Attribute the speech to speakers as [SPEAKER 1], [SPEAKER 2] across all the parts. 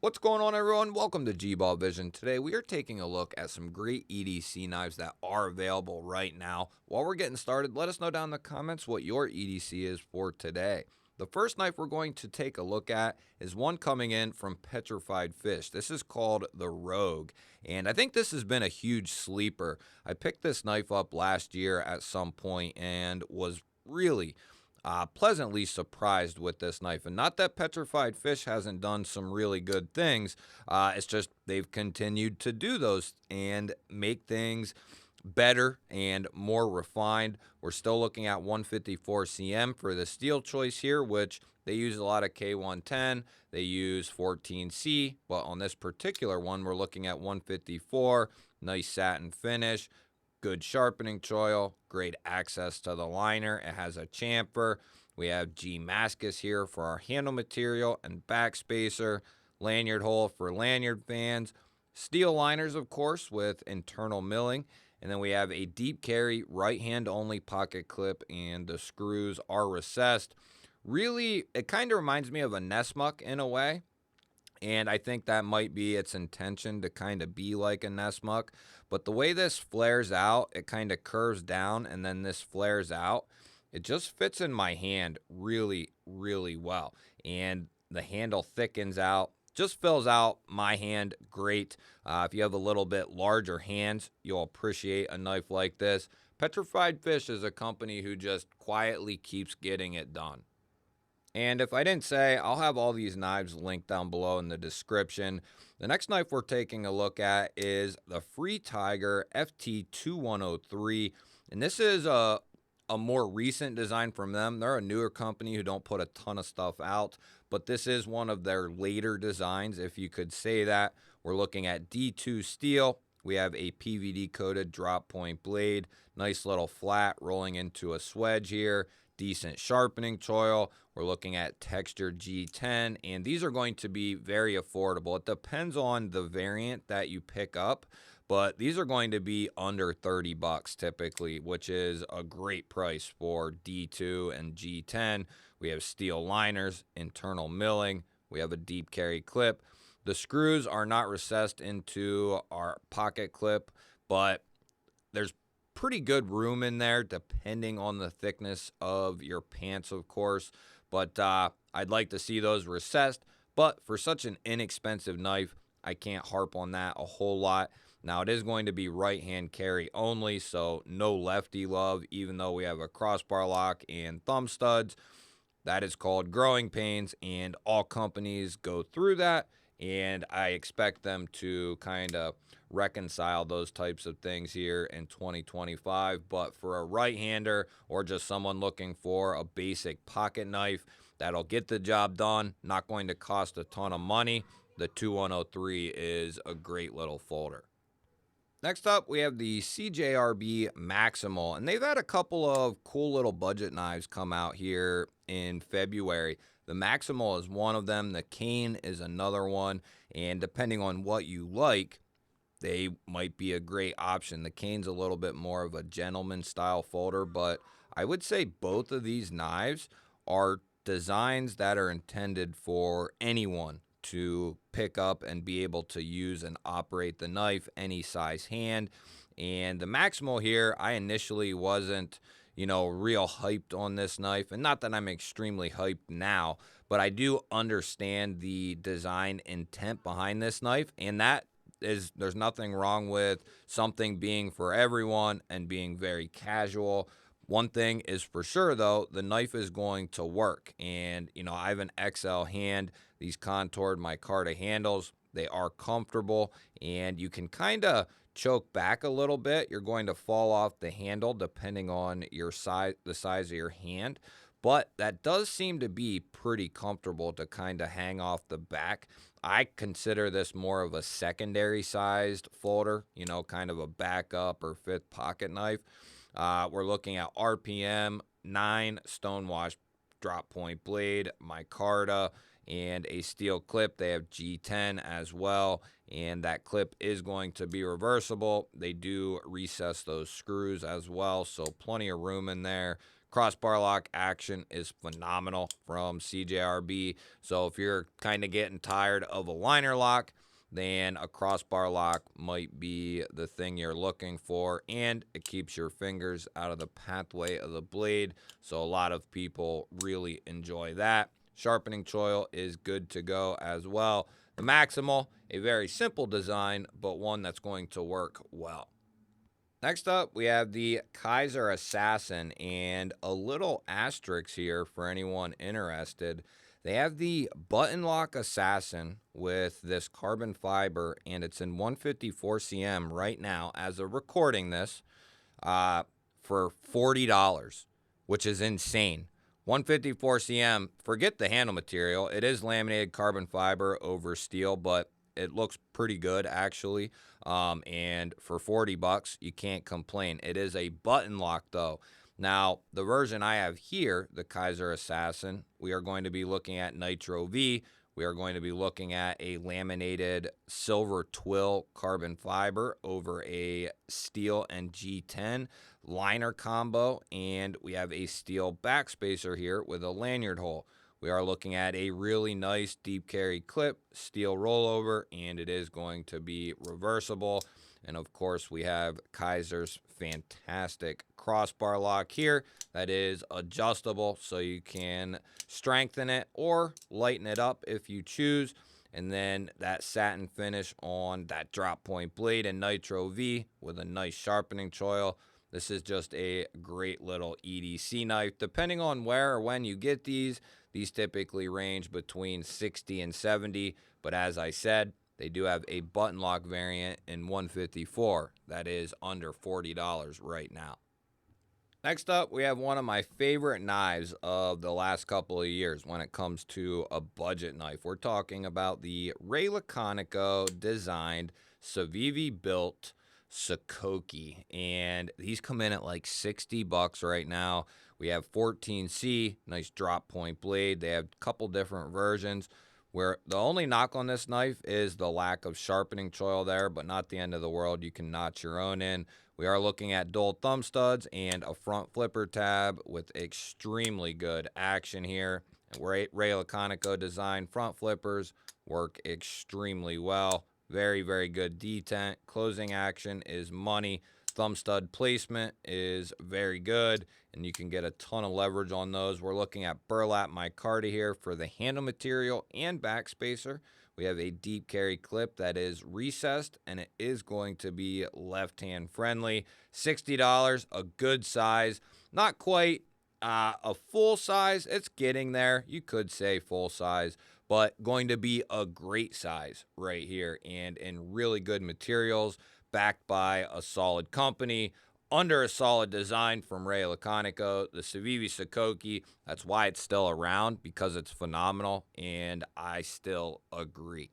[SPEAKER 1] What's going on, everyone? Welcome to G-Ball Vision. Today we are taking a look at some great EDC knives that are available right now. While we're getting started, let us know down in the comments what your EDC is for today. The first knife we're going to take a look at is one coming in from Petrified Fish. This is called the Rogue, and I think this has been a huge sleeper. I picked this knife up last year at some point and was really pleasantly surprised with this knife. And not that Petrified Fish hasn't done some really good things. It's just they've continued to do those and make things better and more refined. We're still looking at 154 cm for the steel choice here, which they use a lot of K110. They use 14C, but on this particular one, we're looking at 154. Nice satin finish. Good sharpening choil, great access to the liner. It has a chamfer. We have G Mascus here for our handle material and back spacer, lanyard hole for lanyard fans, steel liners, of course, with internal milling. And then we have a deep carry, right hand only pocket clip, and the screws are recessed. Really, it kind of reminds me of a Nessmuck in a way. And I think that might be its intention to kind of be like a Nessmuck. But the way this flares out, it kind of curves down and then this flares out. It just fits in my hand really, really well. And the handle thickens out, just fills out my hand great. If you have a little bit larger hands, you'll appreciate a knife like this. Petrified Fish is a company who just quietly keeps getting it done. And if I didn't say, I'll have all these knives linked down below in the description. The next knife we're taking a look at is the Free Tiger FT2103. And this is a more recent design from them. They're a newer company who don't put a ton of stuff out, but this is one of their later designs, if you could say that. We're looking at D2 steel. We have a PVD coated drop point blade, nice little flat rolling into a swedge here, decent sharpening choil. We're looking at textured G10, and these are going to be very affordable. It depends on the variant that you pick up, but these are going to be under 30 bucks typically, which is a great price for D2 and G10. We have steel liners, internal milling. We have a deep carry clip. The screws are not recessed into our pocket clip, but there's pretty good room in there depending on the thickness of your pants, of course. But I'd like to see those recessed. But for such an inexpensive knife, I can't harp on that a whole lot. Now, it is going to be right-hand carry only, so no lefty love, even though we have a crossbar lock and thumb studs. That is called growing pains, and all companies go through that. And I expect them to kind of reconcile those types of things here in 2025. But for a right-hander or just someone looking for a basic pocket knife that'll get the job done, not going to cost a ton of money, the 2103 is a great little folder. Next up, we have the CJRB Maximal, and they've had a couple of cool little budget knives come out here in February. The Maximal is one of them. The Cane is another one, and depending on what you like, they might be a great option. The Cane's a little bit more of a gentleman style folder, but I would say both of these knives are designs that are intended for anyone to pick up and be able to use and operate the knife, any size hand. And the Maximal here, I initially wasn't, real hyped on this knife. And not that I'm extremely hyped now, but I do understand the design intent behind this knife. And there's nothing wrong with something being for everyone and being very casual. One thing is for sure, though, the knife is going to work. And, I have an XL hand. These contoured micarta handles. They are comfortable, and you can kind of choke back a little bit. You're going to fall off the handle depending on your size, the size of your hand. But that does seem to be pretty comfortable to kind of hang off the back. I consider this more of a secondary sized folder, kind of a backup or fifth pocket knife. We're looking at RPM 9 stonewash drop point blade, micarta, and a steel clip. They have G10 as well, and that clip is going to be reversible. They do recess those screws as well, so plenty of room in there. Crossbar lock action is phenomenal from CJRB. So if you're kind of getting tired of a liner lock, then a crossbar lock might be the thing you're looking for, and it keeps your fingers out of the pathway of the blade, so a lot of people really enjoy that. Sharpening choil is good to go as well. The Maximal, a very simple design, but one that's going to work well. Next up, we have the Kaiser Assassin, and a little asterisk here for anyone interested. They have the button lock Assassin with this carbon fiber, and it's in 154 cm right now as of recording this for $40, which is insane. 154 cm, forget the handle material. It is laminated carbon fiber over steel, but it looks pretty good actually. And for $40, you can't complain. It is a button lock though. Now, the version I have here, the Kaiser Assassin, we are going to be looking at Nitro V. We are going to be looking at a laminated silver twill carbon fiber over a steel and G10 liner combo, and we have a steel backspacer here with a lanyard hole. We are looking at a really nice deep carry clip, steel rollover, and it is going to be reversible. And of course, we have Kaiser's fantastic crossbar lock here that is adjustable, so you can strengthen it or lighten it up if you choose. And then that satin finish on that drop point blade in Nitro V with a nice sharpening choil. This is just a great little EDC knife. Depending on where or when you get these typically range between 60 and 70, but as I said, they do have a button lock variant in 154 that is under $40 right now. Next up, we have one of my favorite knives of the last couple of years when it comes to a budget knife. We're talking about the Ray Laconico designed, Civivi built Sakoki, and these come in at like $60 right now. We have 14C, nice drop point blade. They have a couple different versions, where the only knock on this knife is the lack of sharpening choil there, but not the end of the world. You can notch your own in. We are looking at dual thumb studs and a front flipper tab with extremely good action here. Ray Laconico design front flippers work extremely well. Very, very good detent. Closing action is money. Thumb stud placement is very good, and you can get a ton of leverage on those. We're looking at burlap micarta here for the handle material and backspacer. We have a deep carry clip that is recessed, and it is going to be left-hand friendly. $60, a good size. Not quite a full size. It's getting there. You could say full size, but going to be a great size right here, and in really good materials, backed by a solid company, under a solid design from Ray Laconico, the Civivi Sakoki. That's why it's still around, because it's phenomenal, and I still agree.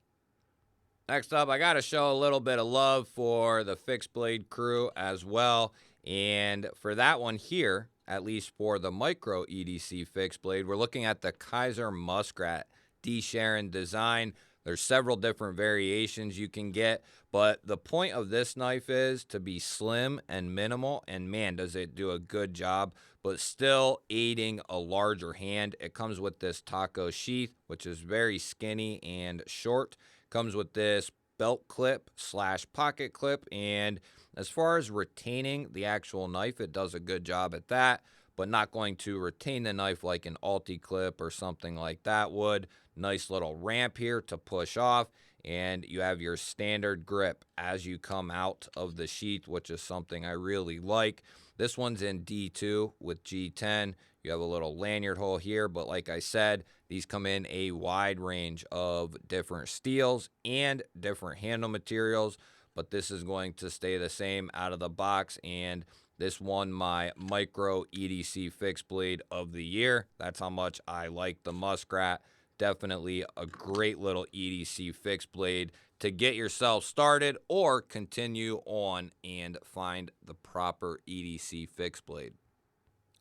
[SPEAKER 1] Next up, I got to show a little bit of love for the fixed blade crew as well, and for that one here, at least for the micro EDC fixed blade, we're looking at the Kaiser Muskrat D. Sharon design. There's several different variations you can get, but the point of this knife is to be slim and minimal, and man, does it do a good job, but still aiding a larger hand. It comes with this taco sheath, which is very skinny and short. Comes with this belt clip / pocket clip, and as far as retaining the actual knife, it does a good job at that, but not going to retain the knife like an Alti clip or something like that would. Nice little ramp here to push off, and you have your standard grip as you come out of the sheath, which is something I really like. This one's in D2 with G10. You have a little lanyard hole here, but like I said, these come in a wide range of different steels and different handle materials, but this is going to stay the same out of the box, and this won my micro EDC fixed blade of the year. That's how much I like the Muskrat. Definitely a great little EDC fixed blade to get yourself started or continue on and find the proper EDC fixed blade.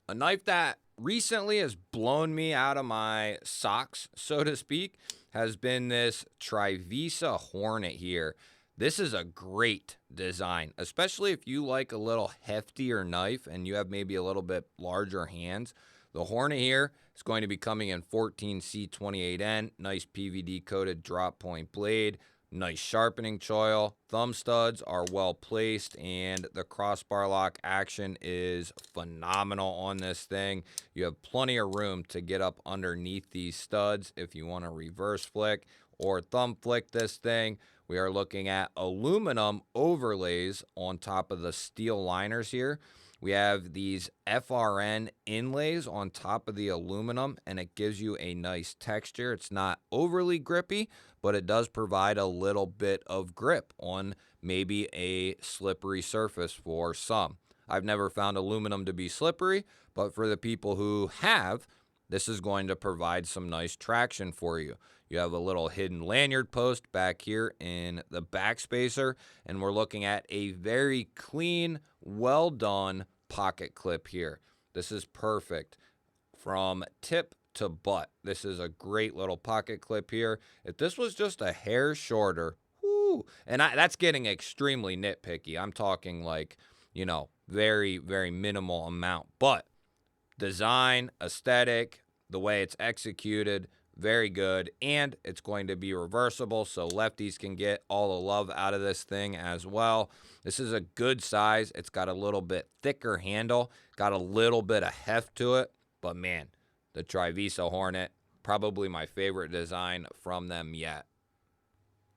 [SPEAKER 1] A knife that recently has blown me out of my socks, so to speak, has been this Trivisa Hornet here. This is a great design, especially if you like a little heftier knife and you have maybe a little bit larger hands. The Hornet here is going to be coming in 14C28N, nice PVD coated drop point blade, nice sharpening choil. Thumb studs are well placed, and the crossbar lock action is phenomenal on this thing. You have plenty of room to get up underneath these studs if you want to reverse flick or thumb flick this thing. We are looking at aluminum overlays on top of the steel liners here. We have these FRN inlays on top of the aluminum, and it gives you a nice texture. It's not overly grippy, but it does provide a little bit of grip on maybe a slippery surface for some. I've never found aluminum to be slippery, but for the people who have, this is going to provide some nice traction for you. You have a little hidden lanyard post back here in the back spacer, and we're looking at a very clean, well done pocket clip here. This is perfect from tip to butt. This is a great little pocket clip here. If this was just a hair shorter, and that's getting extremely nitpicky. I'm talking like, very, very minimal amount, but design, aesthetic, the way it's executed, very good, and it's going to be reversible, so lefties can get all the love out of this thing as well. This is a good size. It's got a little bit thicker handle, got a little bit of heft to it, but man, the Trivisa Hornet, probably my favorite design from them yet.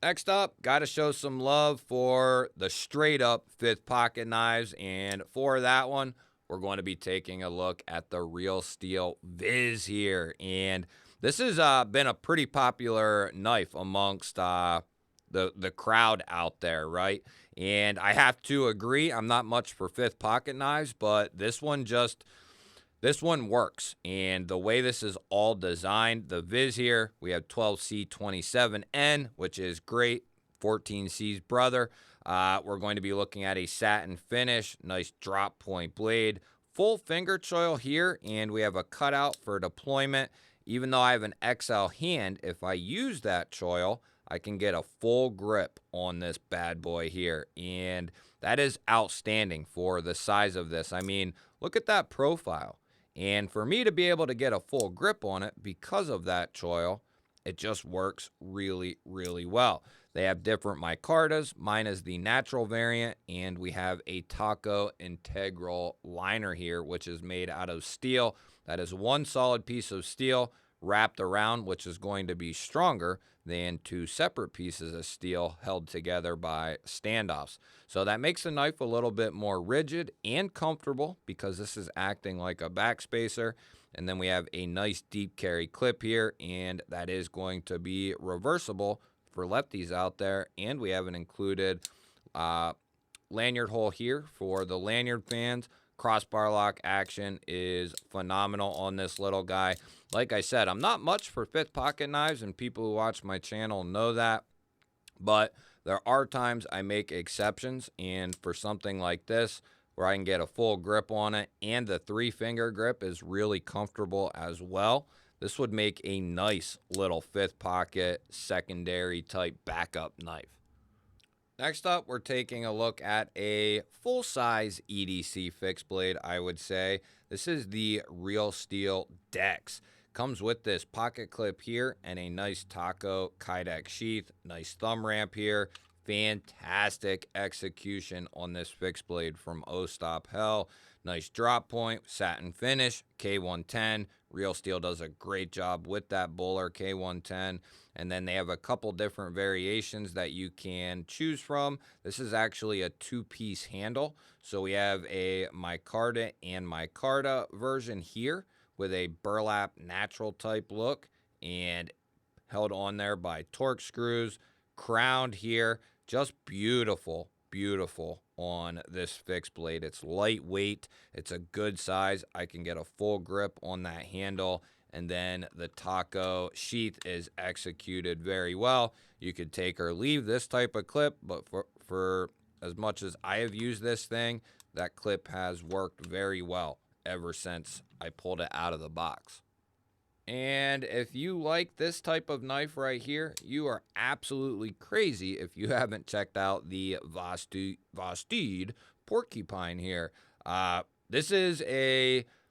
[SPEAKER 1] Next up, got to show some love for the straight up fifth pocket knives, and for that one, we're going to be taking a look at the Real Steel Viz here, and this has been a pretty popular knife amongst the crowd out there, right? And I have to agree, I'm not much for fifth pocket knives, but this one works. And the way this is all designed, the Viz here, we have 12C27N, which is great, 14C's brother. We're going to be looking at a satin finish, nice drop point blade, full finger choil here, and we have a cutout for deployment. Even though I have an XL hand, if I use that choil, I can get a full grip on this bad boy here. And that is outstanding for the size of this. I mean, look at that profile. And for me to be able to get a full grip on it because of that choil, it just works really, really well. They have different micartas. Mine is the natural variant, and we have a Taco integral liner here, which is made out of steel. That is one solid piece of steel wrapped around, which is going to be stronger than two separate pieces of steel held together by standoffs. So that makes the knife a little bit more rigid and comfortable because this is acting like a backspacer. And then we have a nice deep carry clip here, and that is going to be reversible for lefties out there. And we have an included lanyard hole here for the lanyard fans. Crossbar lock action is phenomenal on this little guy. Like I said, I'm not much for fifth pocket knives, and people who watch my channel know that. But there are times I make exceptions, and for something like this, where I can get a full grip on it, and the 3-finger grip is really comfortable as well, this would make a nice little fifth pocket secondary type backup knife. Next up, we're taking a look at a full-size EDC fixed blade, I would say. This is the Real Steel Dex. Comes with this pocket clip here and a nice Taco Kydex sheath. Nice thumb ramp here. Fantastic execution on this fixed blade from O Stop Hell. Nice drop point, satin finish, K110. Real Steel does a great job with that Bowler K110. And then they have a couple different variations that you can choose from. This is actually a 2-piece handle. So we have a micarta and micarta version here with a burlap natural type look and held on there by torque screws. Crowned here, just beautiful, beautiful on this fixed blade. It's lightweight, it's a good size. I can get a full grip on that handle, and then the Taco sheath is executed very well. You could take or leave this type of clip, but for as much as I have used this thing, that clip has worked very well ever since I pulled it out of the box. And if you like this type of knife right here, you are absolutely crazy if you haven't checked out the Vostede Porcupine here. This is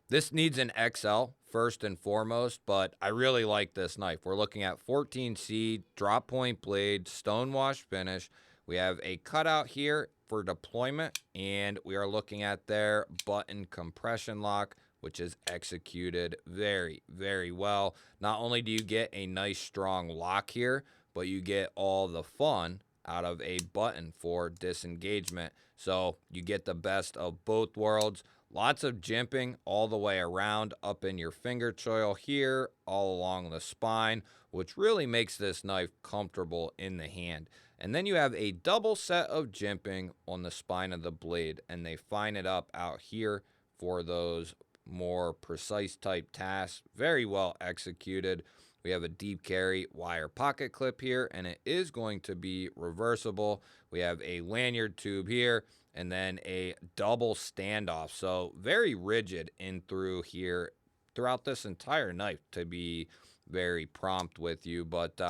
[SPEAKER 1] this needs an XL first and foremost, but I really like this knife. We're looking at 14C drop point blade, stonewash finish. We have a cutout here for deployment, and we are looking at their button compression lock, which is executed very, very well. Not only do you get a nice strong lock here, but you get all the fun out of a button for disengagement. So you get the best of both worlds. Lots of jimping all the way around, up in your finger choil here, all along the spine, which really makes this knife comfortable in the hand. And then you have a double set of jimping on the spine of the blade, and they fine it up out here for those more precise type tasks. Very well executed. We have a deep carry wire pocket clip here, and it is going to be reversible. We have a lanyard tube here, and then a double standoff. So very rigid in through here throughout this entire knife, to be very prompt with you. But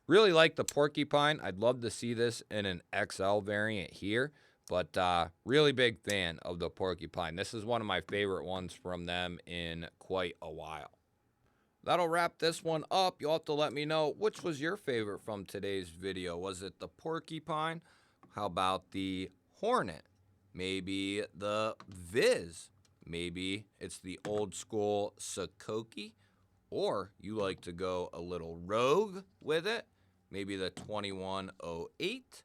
[SPEAKER 1] really like the Porcupine. I'd love to see this in an XL variant here. But really big fan of the Porcupine. This is one of my favorite ones from them in quite a while. That'll wrap this one up. You'll have to let me know which was your favorite from today's video. Was it the Porcupine? How about the Hornet? Maybe the Viz? Maybe it's the old school Sakoki? Or you like to go a little rogue with it? Maybe the 2108?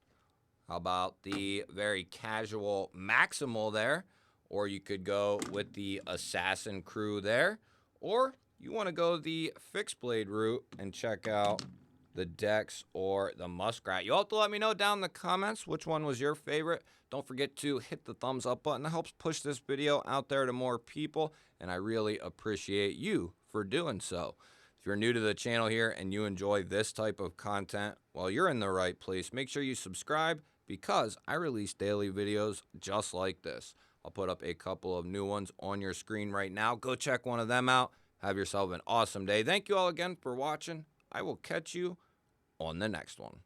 [SPEAKER 1] How about the very casual Maximal there? Or you could go with the Assassin Crew there. Or you want to go the fixed blade route and check out the Dex or the Muskrat. You'll have to let me know down in the comments which one was your favorite. Don't forget to hit the thumbs up button. That helps push this video out there to more people, and I really appreciate you for doing so. If you're new to the channel here and you enjoy this type of content, well, you're in the right place. Make sure you subscribe, because I release daily videos just like this. I'll put up a couple of new ones on your screen right now. Go check one of them out. Have yourself an awesome day. Thank you all again for watching. I will catch you on the next one.